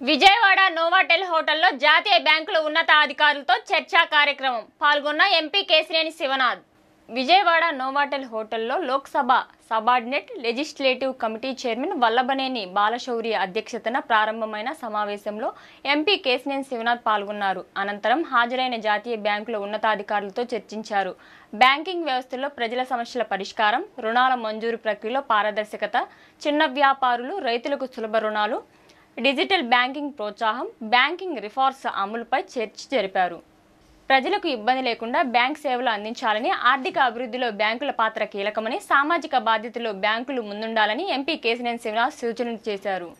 Vijayawada Novotel హోటల్లో జాతీయ బ్యాంకుల ఉన్నతాధికారులతో చర్చా కార్యక్రమం పాల్గొన్న ఎంపీ కేశినేని శివనాథ్. విజయవాడ నోవాటెల్ హోటల్లో Lok Sabha subordinate legislative committee chairman Vallabhaneni Balashowry అధ్యక్షతన ప్రారంభమైన సమావేశంలో ఎంపీ కేశినేని శివనాథ్ పాల్గొన్నారు. అనంతరం హాజరైన జాతీయ బ్యాంకుల ఉన్నతాధికారులతో చర్చించారు. బ్యాంకింగ్ వ్యవస్థలో ప్రజల సమస్యల పరిష్కారం, రుణాల మంజూరు ప్రక్రియలో పారదర్శకత, చిన్న వ్యాపారులు, రైతులకు సులభ రుణాలు, డిజిటల్ బ్యాంకింగ్ ప్రోత్సాహం, బ్యాంకింగ్ రిఫార్మ్స్ అమలుపై చర్చ జరిపారు. ప్రజలకు ఇబ్బంది లేకుండా బ్యాంక్ సేవలు అందించాలని, ఆర్థిక అభివృద్ధిలో బ్యాంకుల పాత్ర కీలకమని, సామాజిక బాధ్యతలో బ్యాంకులు ముందుండాలని ఎంపీ కేశినేని శివనాథ్ సూచనలు చేశారు.